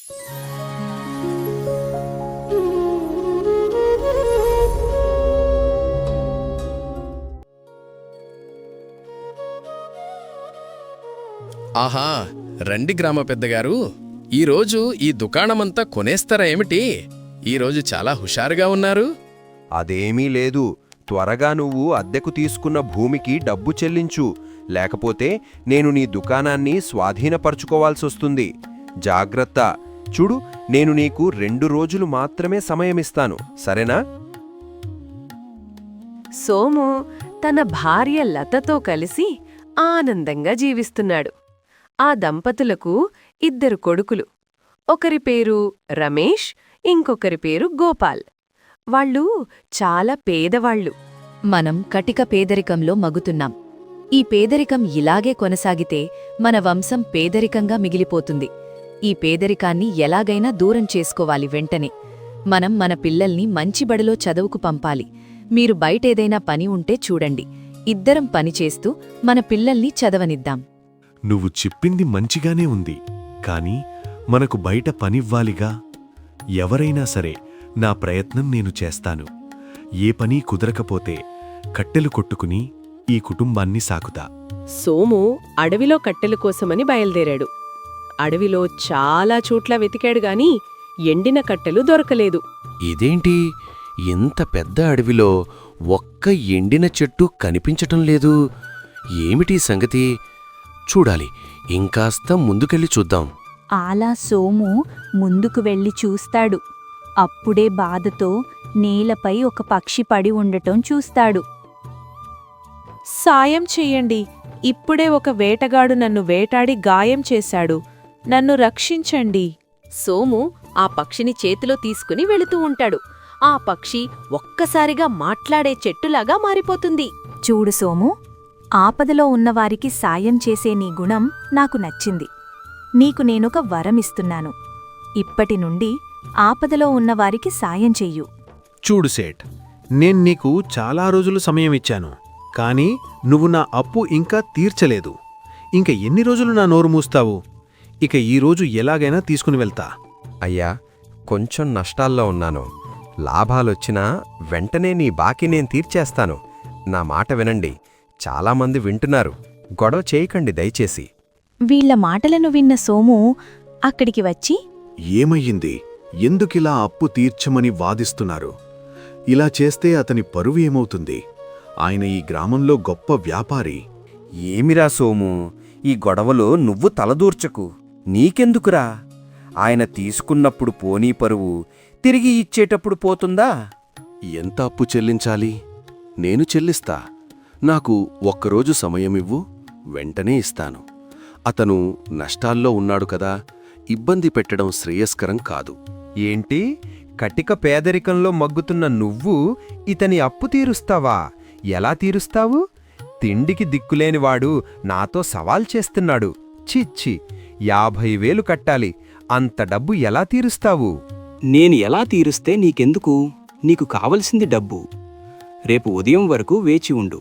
ఆహా, రండి గ్రామ పెద్దగారు. ఈరోజు ఈ దుకాణమంతా కొనేస్తారా ఏమిటి? ఈరోజు చాలా హుషారుగా ఉన్నారు. అదేమీ లేదు. త్వరగా నువ్వు అద్దెకు తీసుకున్న భూమికి డబ్బు చెల్లించు, లేకపోతే నేను నీ దుకాణాన్ని స్వాధీనపరుచుకోవాల్సొస్తుంది. జాగ్రత్త. చూడు, నేను నీకు 2 రోజులు మాత్రమే సమయమిస్తాను, సరేనా? సోము తన భార్య లతతో కలిసి ఆనందంగా జీవిస్తున్నాడు. ఆ దంపతులకు 2 కొడుకులు. ఒకరి పేరు రమేష్, ఇంకొకరి పేరు గోపాల్. వాళ్ళు చాలా పేదవాళ్లు. మనం కటిక పేదరికంలో మగుతున్నాం. ఈ పేదరికం ఇలాగే కొనసాగితే మన వంశం పేదరికంగా మిగిలిపోతుంది. ఈ పేదరికాన్ని ఎలాగైనా దూరం చేసుకోవాలి వెంటనే. మనం మన పిల్లల్ని మంచి బడిలో చదువుకు పంపాలి. మీరు బయటేదైనా పని ఉంటే చూడండి. ఇద్దరం పనిచేస్తూ మన పిల్లల్ని చదవనిద్దాం. నువ్వు చెప్పింది మంచిగానే ఉంది, కాని మనకు బయట పనివ్వాలిగా. ఎవరైనా సరే, నా ప్రయత్నం నేను చేస్తాను. ఏ పనీ కుదరకపోతే కట్టెలు కొట్టుకుని ఈ కుటుంబాన్ని సాకుతా. సోము అడవిలో కట్టెల కోసమని బయల్దేరాడు. అడవిలో చాలా చోట్ల వెతికాడుగాని ఎండిన కట్టెలు దొరకలేదు. ఇదేంటి, ఇంత పెద్ద అడవిలో ఒక్క ఎండిన చెట్టు కనిపించటం లేదు? ఏమిటి సంగతి? చూడాలి, ఇంకాస్త ముందుకెళ్ళి చూద్దాం. అలా సోము ముందుకు వెళ్ళి చూస్తాడు. అప్పుడే బాధతో నేలపై ఒక పక్షి పడి ఉండటం చూస్తాడు. సాయం చెయ్యండి, ఇప్పుడే ఒక వేటగాడు నన్ను వేటాడి గాయం చేశాడు. నన్ను రక్షించండి. సోము ఆ పక్షిని చేతిలో తీసుకుని వెళుతూ ఉంటాడు. ఆ పక్షి ఒక్కసారిగా మాట్లాడే చెట్టులాగా మారిపోతుంది. చూడు సోము, ఆపదలో ఉన్నవారికి సాయం చేసే నీ గుణం నాకు నచ్చింది. నీకు నేనొక వరమిస్తున్నాను. ఇప్పటి నుండి ఆపదలో ఉన్నవారికి సాయం చెయ్యు. చూడు సేట్, నేను నీకు చాలా రోజులు సమయం ఇచ్చాను, కానీ నువ్వు నా అప్పు ఇంకా తీర్చలేదు. ఇంక ఎన్ని రోజులు నా నోరు మూస్తావు? ఇక ఈరోజు ఎలాగైనా తీసుకుని వెళ్తా. అయ్యా, కొంచెం నష్టాల్లో ఉన్నాను. లాభాలొచ్చినా వెంటనే నీ బాకీ నేను తీర్చేస్తాను. నా మాట వినండి. చాలామంది వింటున్నారు. గొడవ చేయకండి దయచేసి. వీళ్ల మాటలను విన్న సోము అక్కడికి వచ్చి, ఏమయ్యింది? ఎందుకిలా అప్పు తీర్చమని వాదిస్తున్నారు? ఇలా చేస్తే అతని పరువు ఏమవుతుంది? ఆయన ఈ గ్రామంలో గొప్ప వ్యాపారి. ఏమిరా సోము, ఈ గొడవలో నువ్వు తలదూర్చకు. నీకెందుకురా? ఆయన తీసుకున్నప్పుడు పోనీ పరువు, తిరిగి ఇచ్చేటప్పుడు పోతుందా? ఎంత అప్పు చెల్లించాలి? నేను చెల్లిస్తా. నాకు ఒక్కరోజు సమయమివ్వు, వెంటనే ఇస్తాను. అతను నష్టాల్లో ఉన్నాడు కదా, ఇబ్బంది పెట్టడం శ్రేయస్కరం కాదు. ఏంటి, కటిక పేదరికంలో మగ్గుతున్న నువ్వు ఇతని అప్పు తీరుస్తావా? ఎలా తీరుస్తావు? తిండికి దిక్కులేనివాడు నాతో సవాల్ చేస్తున్నాడు. చిచ్చి, 50,000 కట్టాలి. అంత డబ్బు ఎలా తీరుస్తావు? నేను ఎలా తీరుస్తే నీకెందుకు? నీకు కావలసింది డబ్బు. రేపు ఉదయం వరకు వేచి ఉండు.